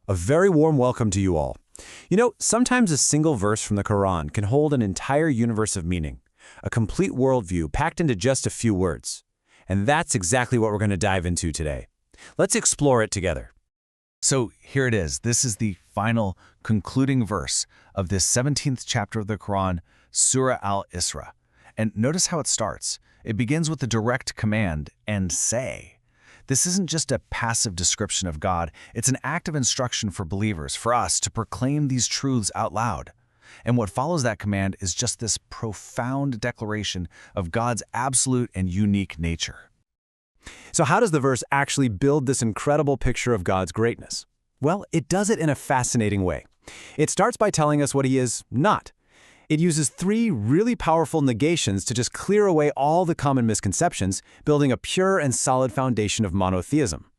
A very warm welcome to you all. Sometimes a single verse from the Quran can hold an entire universe of meaning, a complete worldview packed into just a few words. And that's exactly what we're going to dive into today. Let's explore it together. So here it is. This is the final concluding verse of this 17th chapter of the Quran, Surah Al-Isra. And notice how it starts. It begins with the direct command, and say. This isn't just a passive description of God. It's an active instruction for believers, for us, to proclaim these truths out loud. And what follows that command is just this profound declaration of God's absolute and unique nature. So how does the verse actually build this incredible picture of God's greatness? Well, it does it in a fascinating way. It starts by telling us what he is not. It uses three really powerful negations to just clear away all the common misconceptions, building a pure and solid foundation of monotheism.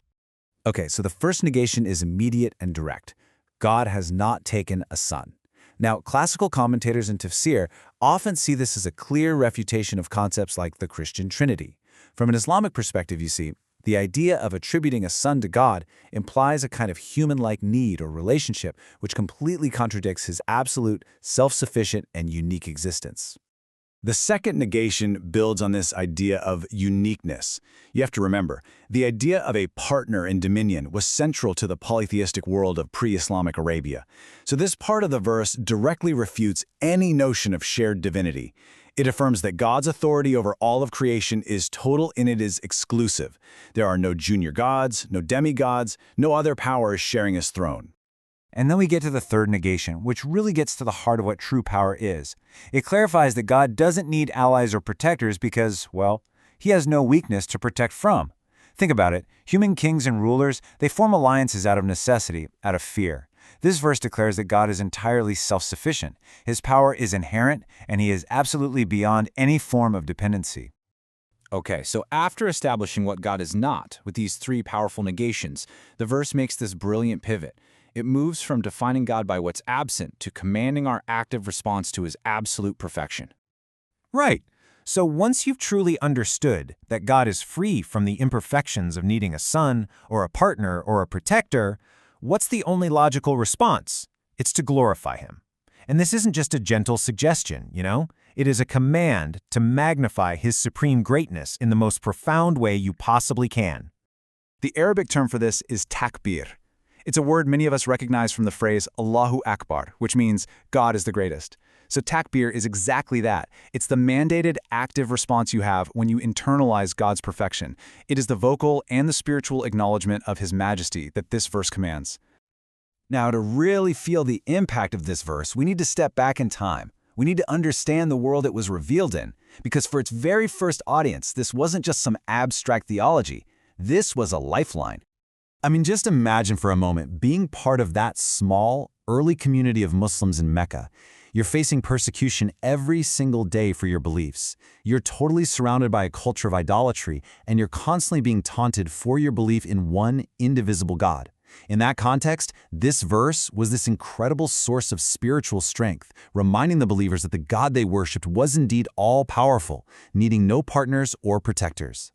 Okay, so the first negation is immediate and direct. God has not taken a son. Now, classical commentators and Tafsir often see this as a clear refutation of concepts like the Christian Trinity. From an Islamic perspective, you see, the idea of attributing a son to God implies a kind of human-like need or relationship which completely contradicts his absolute, self-sufficient, and unique existence. The second negation builds on this idea of uniqueness. You have to remember, the idea of a partner in dominion was central to the polytheistic world of pre-Islamic Arabia. So this part of the verse directly refutes any notion of shared divinity. It affirms that God's authority over all of creation is total and it is exclusive. There are no junior gods, no demigods, no other powers sharing his throne. And then we get to the third negation, which really gets to the heart of what true power is. It clarifies that God doesn't need allies or protectors because, well, he has no weakness to protect from. Think about it. Human kings and rulers, they form alliances out of necessity, out of fear. This verse declares that God is entirely self-sufficient. His power is inherent, and he is absolutely beyond any form of dependency. Okay, so after establishing what God is not with these three powerful negations, the verse makes this brilliant pivot. It moves from defining God by what's absent to commanding our active response to his absolute perfection. Right. So once you've truly understood that God is free from the imperfections of needing a son or a partner or a protector, what's the only logical response? It's to glorify him. And this isn't just a gentle suggestion, It is a command to magnify his supreme greatness in the most profound way you possibly can. The Arabic term for this is takbir. It's a word many of us recognize from the phrase Allahu Akbar, which means God is the greatest. So takbir is exactly that. It's the mandated active response you have when you internalize God's perfection. It is the vocal and the spiritual acknowledgement of his majesty that this verse commands. Now, to really feel the impact of this verse, we need to step back in time. We need to understand the world it was revealed in, because for its very first audience, this wasn't just some abstract theology. This was a lifeline. Just imagine for a moment being part of that small, early community of Muslims in Mecca. You're facing persecution every single day for your beliefs. You're totally surrounded by a culture of idolatry, and you're constantly being taunted for your belief in one indivisible God. In that context, this verse was this incredible source of spiritual strength, reminding the believers that the God they worshipped was indeed all-powerful, needing no partners or protectors.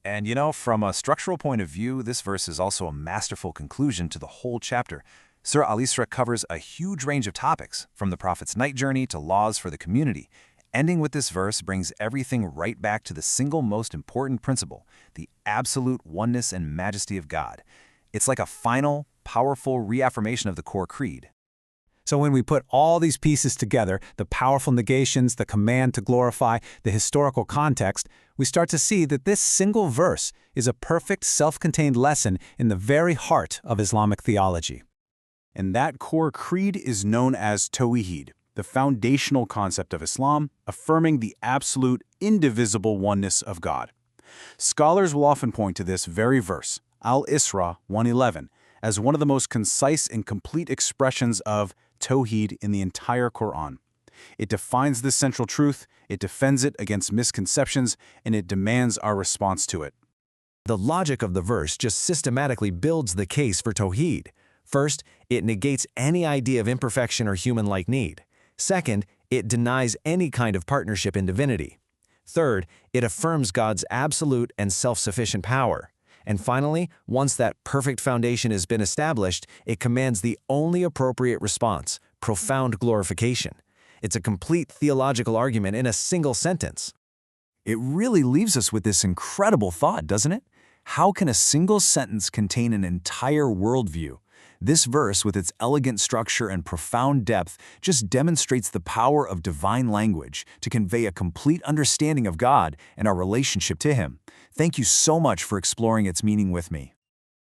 And from a structural point of view, this verse is also a masterful conclusion to the whole chapter. Surah Al-Isra covers a huge range of topics, from the Prophet's night journey to laws for the community. Ending with this verse brings everything right back to the single most important principle, the absolute oneness and majesty of God. It's like a final, powerful reaffirmation of the core creed. So when we put all these pieces together, the powerful negations, the command to glorify, the historical context, we start to see that this single verse is a perfect self-contained lesson in the very heart of Islamic theology. And that core creed is known as Tawhid, the foundational concept of Islam, affirming the absolute, indivisible oneness of God. Scholars will often point to this very verse, Al-Isra 1:11, as one of the most concise and complete expressions of Tawhid in the entire Quran. It defines this central truth, it defends it against misconceptions, and it demands our response to it. The logic of the verse just systematically builds the case for Tawhid. First, it negates any idea of imperfection or human-like need. Second, it denies any kind of partnership in divinity. Third, it affirms God's absolute and self-sufficient power. And finally, once that perfect foundation has been established, it commands the only appropriate response: profound glorification. It's a complete theological argument in a single sentence. It really leaves us with this incredible thought, doesn't it? How can a single sentence contain an entire worldview? This verse, with its elegant structure and profound depth, just demonstrates the power of divine language to convey a complete understanding of God and our relationship to Him. Thank you so much for exploring its meaning with me.